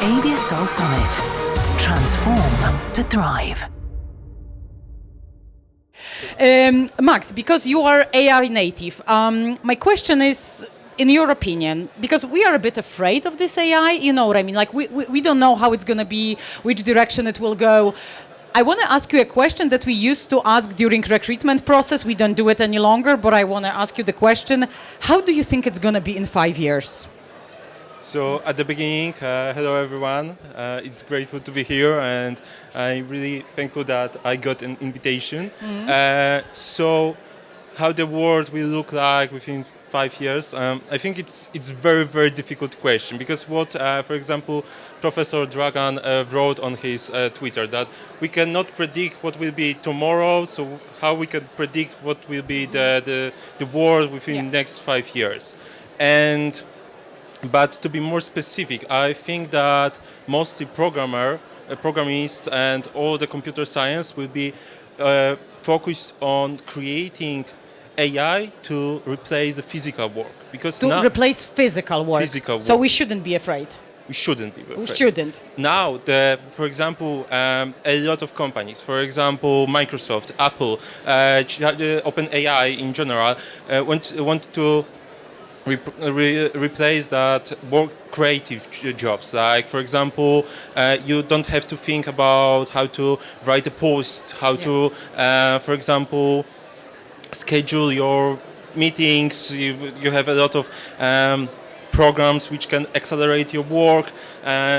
ABSL Summit. Transform to thrive. Max, because you are AI native, my question is, in your opinion, because we are a bit afraid of this AI, you know what I mean? Like we don't know how it's going to be, which direction it will go. I want to ask you a question that we used to ask during recruitment process. We don't do it any longer, but I want to ask you the question: how do you think it's going to be in 5 years? So at the beginning, hello everyone. It's grateful to be here, and I'm really thankful that I got an invitation. So, how the world will look like within 5 years? I think it's very difficult question, because what, for example, Professor Dragan wrote on his Twitter, that we cannot predict what will be tomorrow. So how we can predict what will be the world within the next 5 years? But to be more specific, I think that mostly programmists and all the computer science will be focused on creating AI to replace the physical work. Because replace physical work. So we shouldn't be afraid. We shouldn't be afraid. We shouldn't. Now, for example, a lot of companies, for example, Microsoft, Apple, OpenAI in general, want to replace that work creative jobs. Like, for example, you don't have to think about how to write a post, how to, for example, schedule your meetings. You have a lot of programs which can accelerate your work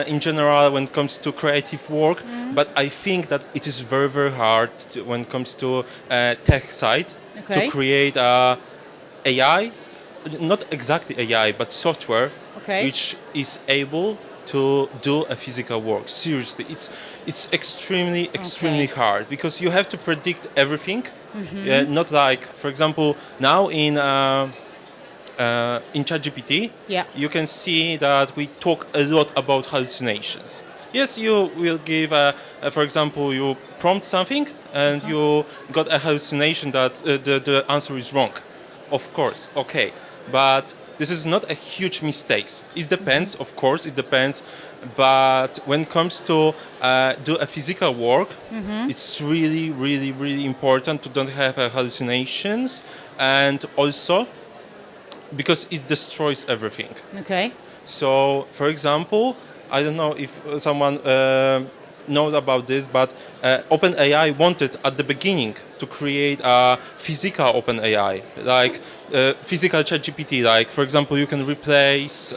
in general when it comes to creative work. But I think that it is very hard when it comes to tech side to create AI. Not exactly AI, but software, which is able to do a physical work. Seriously, it's extremely hard, because you have to predict everything. Not like, for example, now in ChatGPT, you can see that we talk a lot about hallucinations. Yes, you will give, for example, you prompt something and you got a hallucination that the answer is wrong. Of course, okay. But this is not a huge mistake. It depends, of course, it depends. But when it comes to do a physical work, it's really important to don't have hallucinations, and also because it destroys everything. So, for example, I don't know if someone knows about this, but OpenAI wanted at the beginning to create a physical OpenAI, like physical ChatGPT. Like, for example, you can replace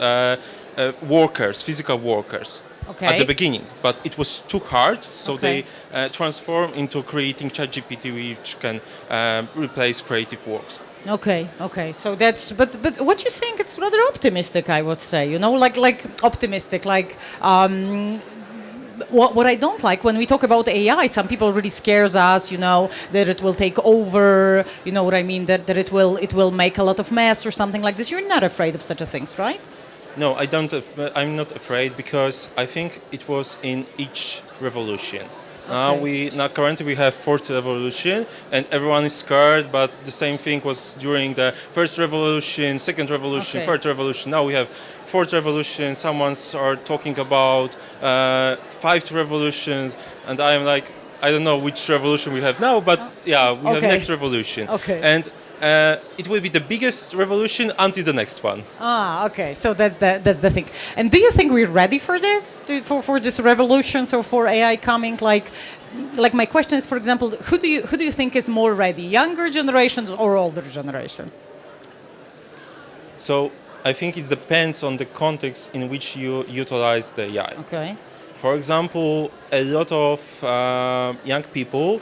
workers, physical workers, at the beginning. But it was too hard, so they transformed into creating ChatGPT, which can replace creative works. Okay. So that's but what you're saying, it's rather optimistic, I would say. You know, like optimistic, like. What I don't like when we talk about AI, some people really scares us, you know, that it will take over, you know what I mean, that it will make a lot of mess or something like this. You're not afraid of such a things, right? No, I don't. I'm not afraid, because I think it was in each revolution. Now currently we have fourth revolution, and everyone is scared. But the same thing was during the first revolution, second revolution, third revolution. Now we have fourth revolution. Someone's are talking about fifth revolution, and I am like, I don't know which revolution we have now, but we have next revolution. And it will be the biggest revolution until the next one. So that's the thing. And do you think we're ready for this, for this revolution, so for AI coming? Like my question is, for example, who do you think is more ready, younger generations or older generations? So I think it depends on the context in which you utilize the AI. For example, a lot of young people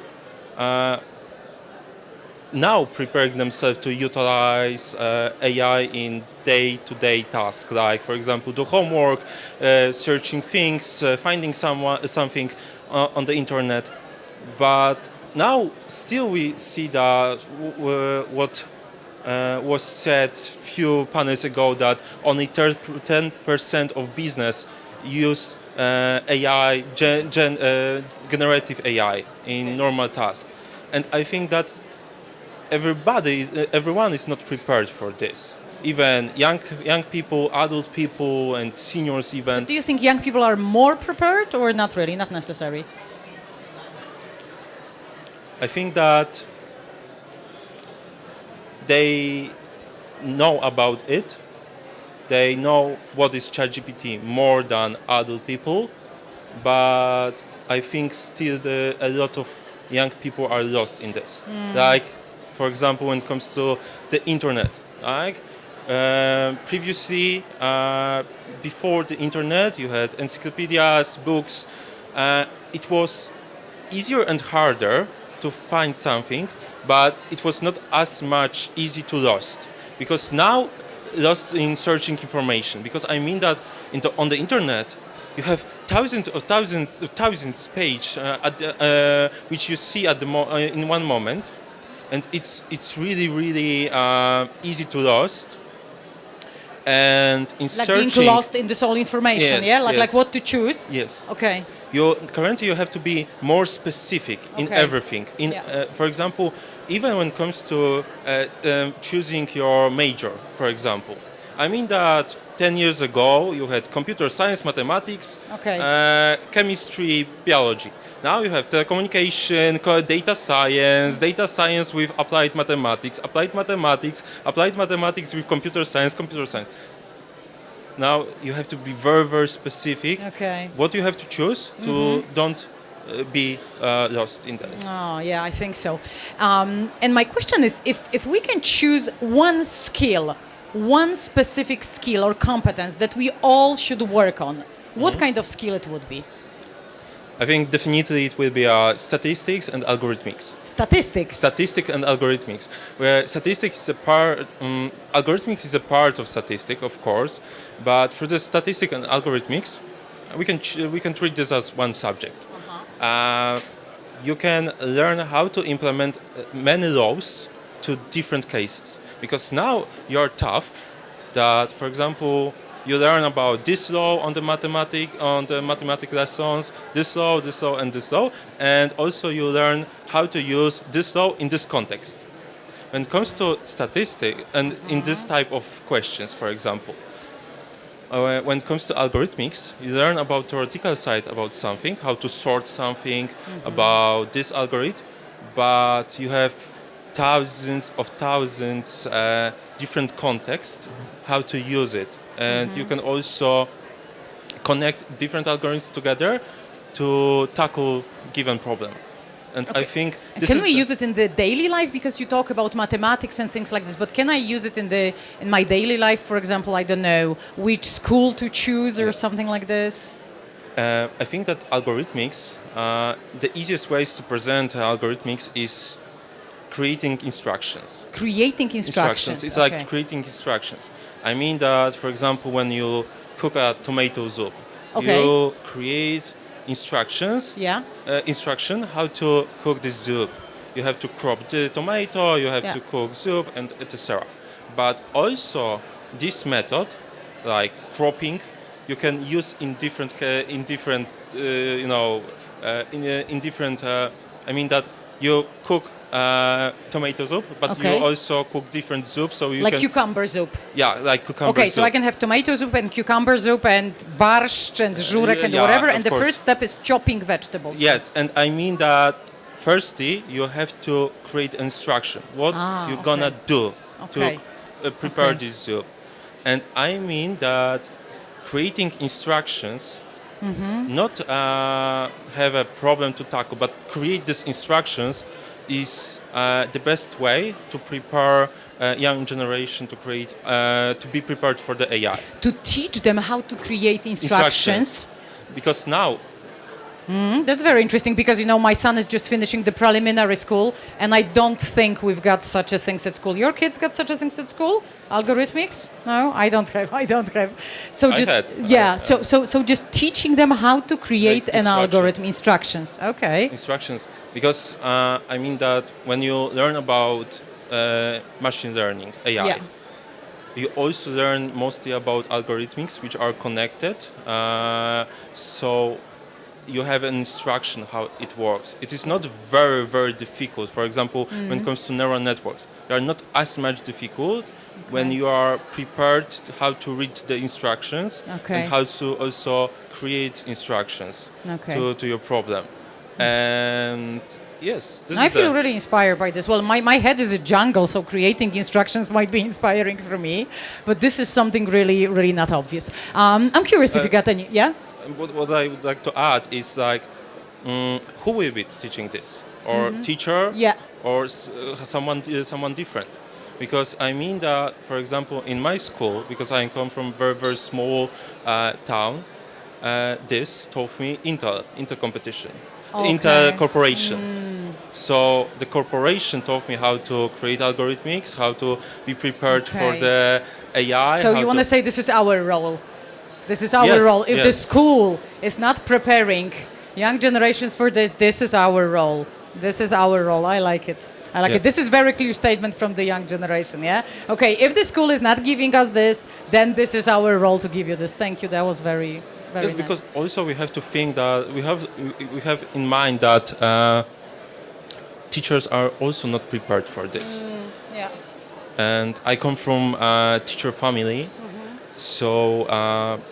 now preparing themselves to utilize AI in day-to-day tasks, like, for example, do homework, searching things, finding something on the internet. But now still we see that what was said few panels ago, that only 10% of business use AI, generative AI in normal tasks. And I think that everyone is not prepared for this. even young people, adult people, and seniors even. Do you think young people are more prepared or not really, not necessary? I think that they know about it. They know what is ChatGPT more than adult people, but I think still a lot of young people are lost in this. Like, for example, when it comes to the internet, like previously, before the internet, you had encyclopedias, books. It was easier and harder to find something, but it was not as much easy to lost, because now lost in searching information, because I mean that on the internet you have thousands page which you see at in one moment, and it's really easy to lost. And in Like searching, being lost in this all information, Yes, yeah? Like yes. what to choose? Yes. Okay. Currently you have to be more specific in Okay. everything. For example, even when it comes to choosing your major, for example. I mean that 10 years ago you had computer science, mathematics, Okay. chemistry, biology. Now you have telecommunication, data science with applied mathematics with computer science. Now you have to be very specific. Okay. What you have to choose to don't be lost in this. Oh, yeah, I think so. And my question is, if we can choose one skill, one specific skill or competence that we all should work on, what kind of skill it would be? I think definitely it will be statistics and algorithmics. Statistics. Statistics and algorithmics, where statistics is a part, algorithmics is a part of statistics, of course, but for the statistics and algorithmics, we can treat this as one subject. You can learn how to implement many laws to different cases, because now you're tough that, for example, you learn about this law on the mathematic lessons, this law, and this law, and also you learn how to use this law in this context. When it comes to statistics and in this type of questions, for example, when it comes to algorithmics, you learn about theoretical side about something, how to sort something about this algorithm, but you have thousands different contexts how to use it, and you can also connect different algorithms together to tackle given problem. And I think this can we use it in the daily life, because you talk about mathematics and things like this, but can I use it in my daily life? For example, I don't know which school to choose or something like this. I think that algorithmics, the easiest ways to present algorithmics is creating instructions. Creating instructions. It's like creating instructions. I mean that, for example, when you cook a tomato soup, you create instructions. Yeah. Instruction how to cook the soup. You have to crop the tomato. You have to cook soup, and etc. But also, this method, like cropping, you can use in different. I mean that you cook tomato soup, but you also cook different soups, so you like can... cucumber soup. Yeah, like cucumber soup. Okay, so I can have tomato soup and cucumber soup and barszcz and żurek and whatever, and the first step is chopping vegetables. Yes, and I mean that firstly you have to create instruction. What you're gonna do to prepare this soup. And I mean that creating instructions, not have a problem to tackle, but create these instructions is the best way to prepare young generation to create to be prepared for the AI. To teach them how to create instructions. Because now that's very interesting, because you know my son is just finishing the preliminary school, and I don't think we've got such a things at school. Your kids got such a things at school? Algorithmics? No, I don't have. So so just teaching them how to create an algorithm, instructions. Okay. Instructions, because I mean that when you learn about machine learning, AI, you also learn mostly about algorithmics which are connected. So you have an instruction how it works. It is not very, very difficult. For example, when it comes to neural networks, they are not as much difficult when you are prepared how to read the instructions and how to also create instructions to your problem. And yes, I feel really inspired by this. Well, my head is a jungle, so creating instructions might be inspiring for me, but this is something really, really not obvious. I'm curious if you got any, yeah? What I would like to add is like, who will be teaching this? Or teacher? Yeah. Or someone different? Because I mean that, for example, in my school, because I come from a very, very small town, this taught me Intel competition, Intel corporation. So the corporation taught me how to create algorithmics, how to be prepared for the AI. So you want to say this is our role? This is our role. If the school is not preparing young generations for this, this is our role. This is our role. I like it. I like it. This is very clear statement from the young generation, yeah? Okay, if the school is not giving us this, then this is our role to give you this. Thank you. That was very, very nice. Because also we have to think that we have in mind that teachers are also not prepared for this. Yeah. And I come from a teacher family, so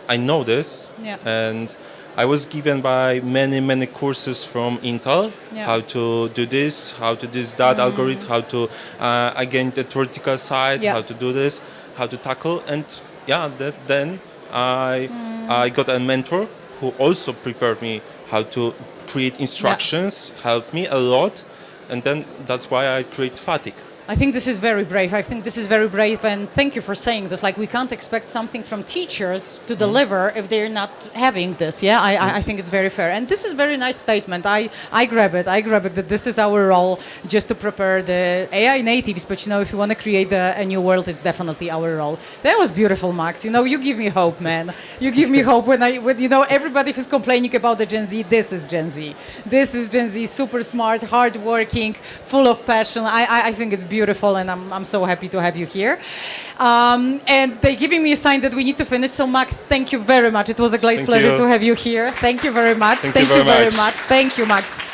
I know this. Yeah. And I was given by many courses from Intel, how to do this, how to do that algorithm, how to again the theoretical side, how to do this, how to tackle, and then I got a mentor who also prepared me how to create instructions, helped me a lot, and then that's why I create FATIK. I think this is very brave. I think this is very brave, and thank you for saying this. Like, we can't expect something from teachers to deliver if they're not having this. Yeah, I think it's very fair, and this is a very nice statement. I grab it. I grab it that this is our role, just to prepare the AI natives. But if you want to create a new world, it's definitely our role. That was beautiful, Max. You give me hope, man. You give me hope when everybody who's complaining about the Gen Z. This is Gen Z. This is Gen Z. Super smart, hardworking, full of passion. I think it's beautiful, and I'm so happy to have you here. And they're giving me a sign that we need to finish. So Max, thank you very much. It was a great pleasure to have you here. Thank you very much. Thank you very much. Thank you, Max.